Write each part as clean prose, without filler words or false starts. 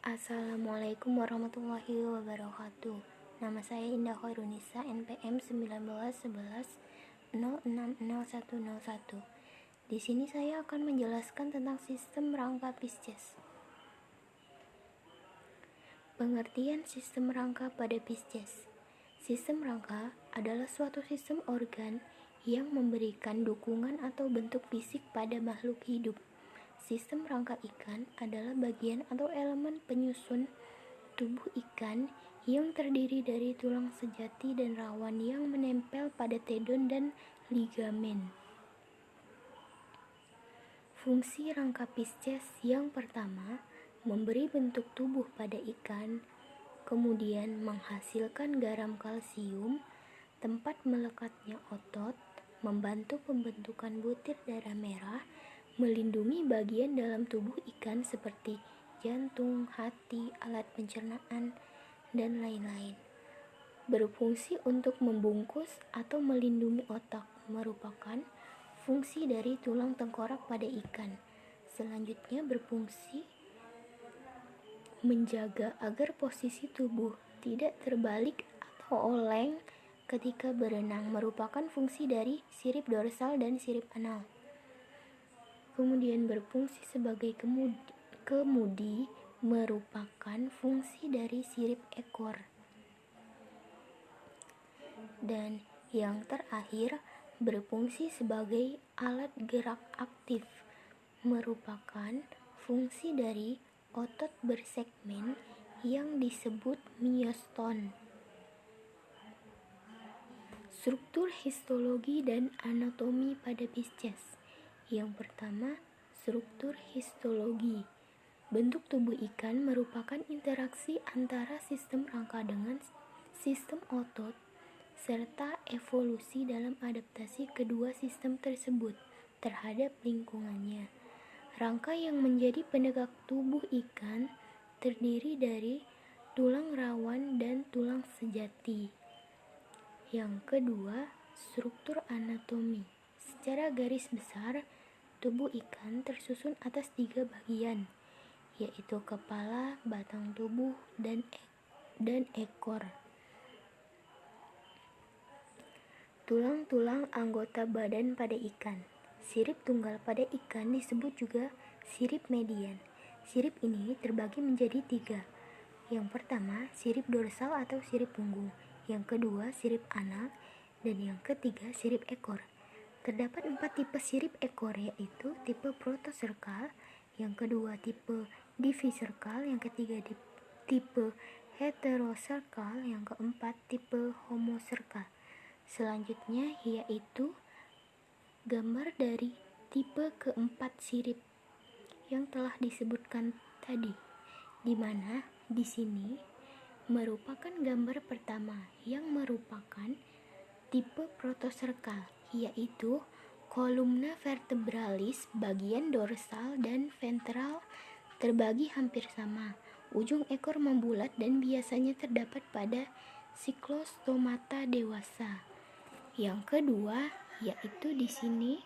Assalamualaikum warahmatullahi wabarakatuh. Nama saya Indah Khairunisa, NPM 191111060101. Di sini saya akan menjelaskan tentang sistem rangka Pisces. Pengertian sistem rangka pada Pisces. Sistem rangka adalah suatu sistem organ yang memberikan dukungan atau bentuk fisik pada makhluk hidup. Sistem rangka ikan adalah bagian atau elemen penyusun tubuh ikan yang terdiri dari tulang sejati dan rawan yang menempel pada tendon dan ligamen. Fungsi rangka Pisces yang pertama, memberi bentuk tubuh pada ikan, kemudian menghasilkan garam kalsium, tempat melekatnya otot, membantu pembentukan butir darah merah, melindungi bagian dalam tubuh ikan seperti jantung, hati, alat pencernaan, dan lain-lain. Berfungsi untuk membungkus atau melindungi otak, merupakan fungsi dari tulang tengkorak pada ikan. Selanjutnya berfungsi menjaga agar posisi tubuh tidak terbalik atau oleng ketika berenang, merupakan fungsi dari sirip dorsal dan sirip anal. Kemudian berfungsi sebagai kemudi, merupakan fungsi dari sirip ekor. Dan yang terakhir, berfungsi sebagai alat gerak aktif, merupakan fungsi dari otot bersegmen yang disebut mioston. Struktur histologi dan anatomi pada Pisces. Yang pertama, struktur histologi. Bentuk tubuh ikan merupakan interaksi antara sistem rangka dengan sistem otot serta evolusi dalam adaptasi kedua sistem tersebut terhadap lingkungannya. Rangka yang menjadi penegak tubuh ikan terdiri dari tulang rawan dan tulang sejati. Yang kedua, struktur anatomi. Secara garis besar, tubuh ikan tersusun atas 3 bagian, yaitu kepala, batang tubuh, dan ekor. Tulang-tulang anggota badan pada ikan. Sirip tunggal pada ikan disebut juga sirip median. Sirip ini terbagi menjadi 3. Yang pertama, sirip dorsal atau sirip punggung. Yang kedua, sirip anal. Dan yang ketiga, sirip ekor. Terdapat 4 tipe sirip ekor, yaitu tipe protoserkal, yang kedua tipe diviserkal, yang ketiga tipe heteroserkal, yang keempat tipe homoserkal. Selanjutnya yaitu gambar dari tipe keempat sirip yang telah disebutkan tadi, di mana di sini merupakan gambar pertama yang merupakan tipe protoserkal, yaitu kolumna vertebralis bagian dorsal dan ventral terbagi hampir sama. Ujung ekor membulat dan biasanya terdapat pada siklostomata dewasa. Yang kedua yaitu di sini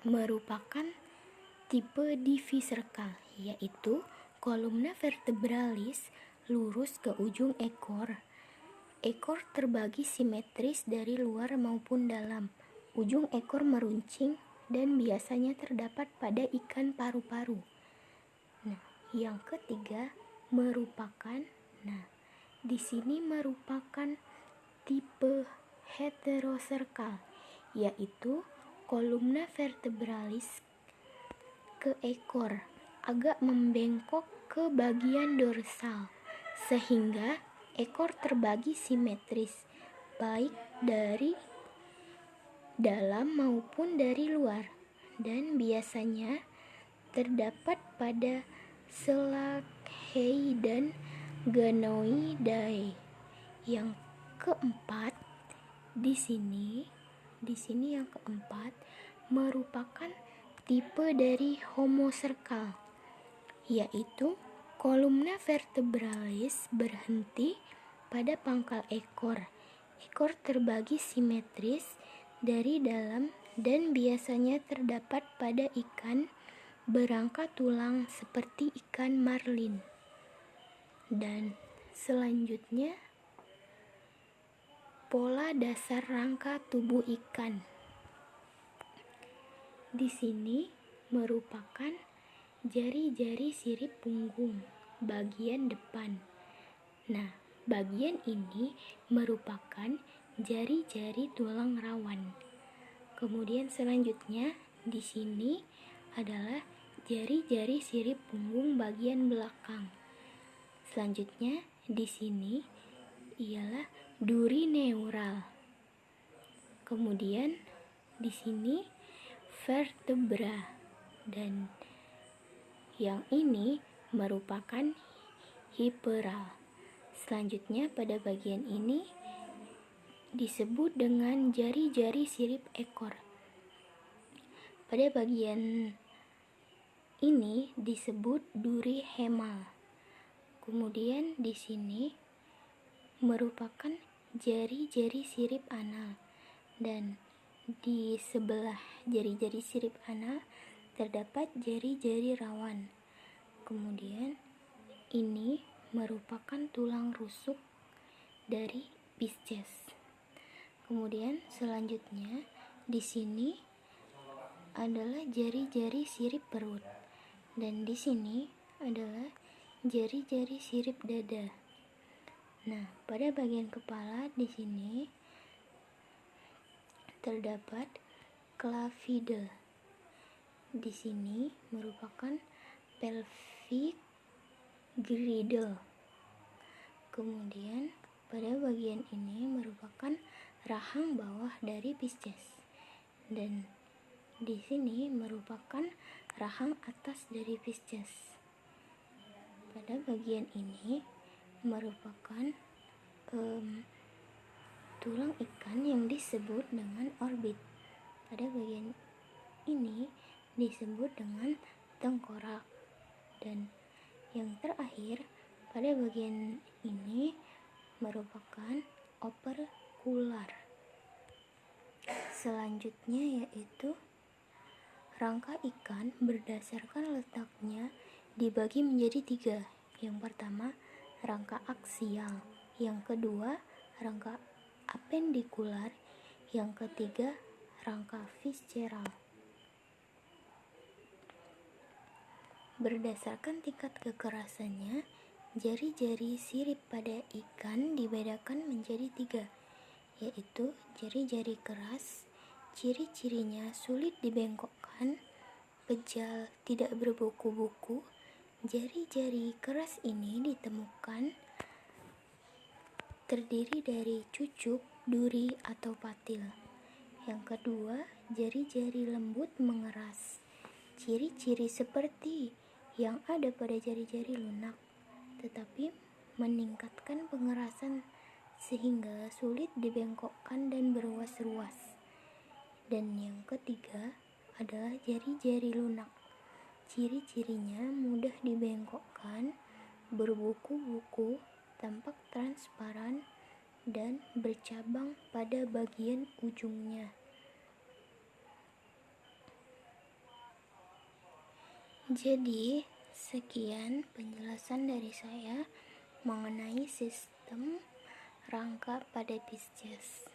merupakan tipe diviserkal, yaitu kolumna vertebralis lurus ke ujung ekor. Ekor terbagi simetris dari luar maupun dalam. Ujung ekor meruncing dan biasanya terdapat pada ikan paru-paru. Yang ketiga merupakan di sini merupakan tipe heteroserkal, yaitu kolumna vertebralis ke ekor agak membengkok ke bagian dorsal sehingga ekor terbagi simetris baik dari dalam maupun dari luar, dan biasanya terdapat pada Selachii dan Ganoidae. Yang keempat di sini yang keempat merupakan tipe dari homoserkal, yaitu kolumna vertebralis berhenti pada pangkal ekor. Ekor terbagi simetris dari dalam dan biasanya terdapat pada ikan berangka tulang seperti ikan marlin. Dan selanjutnya, pola dasar rangka tubuh ikan. Di sini merupakan jari-jari sirip punggung bagian depan. Nah, bagian ini merupakan jari-jari tulang rawan. Kemudian selanjutnya di sini adalah jari-jari sirip punggung bagian belakang. Selanjutnya di sini ialah duri neural. Kemudian di sini vertebra, dan yang ini merupakan hiperal. Selanjutnya pada bagian ini disebut dengan jari-jari sirip ekor. Pada bagian ini disebut duri hemal. Kemudian di sini merupakan jari-jari sirip anal, dan di sebelah jari-jari sirip anal terdapat jari-jari rawan. Kemudian ini merupakan tulang rusuk dari Pisces. Kemudian selanjutnya di sini adalah jari-jari sirip perut, dan di sini adalah jari-jari sirip dada. Nah, pada bagian kepala di sini terdapat clavide. Di sini merupakan pelvic girdle. Kemudian pada bagian ini merupakan rahang bawah dari Pisces, dan di sini merupakan rahang atas dari Pisces. Pada bagian ini merupakan tulang ikan yang disebut dengan orbit. Pada bagian ini disebut dengan tengkorak, dan yang terakhir pada bagian ini merupakan operkular. Selanjutnya yaitu rangka ikan berdasarkan letaknya dibagi menjadi 3. Yang pertama, rangka aksial. Yang kedua, rangka apendikular. Yang ketiga, rangka visceral. Berdasarkan tingkat kekerasannya, jari-jari sirip pada ikan dibedakan menjadi 3, yaitu jari-jari keras, ciri-cirinya sulit dibengkokkan, pejal, tidak berbuku-buku. Jari-jari keras ini ditemukan terdiri dari cucuk, duri, atau patil. Yang kedua, jari-jari lembut mengeras. Ciri-ciri seperti yang ada pada jari-jari lunak, tetapi meningkatkan pengerasan sehingga sulit dibengkokkan dan berruas-ruas. Dan yang ketiga adalah jari-jari lunak. Ciri-cirinya mudah dibengkokkan, berbuku-buku, tampak transparan, dan bercabang pada bagian ujungnya. Jadi, sekian penjelasan dari saya mengenai sistem rangka pada Pisces.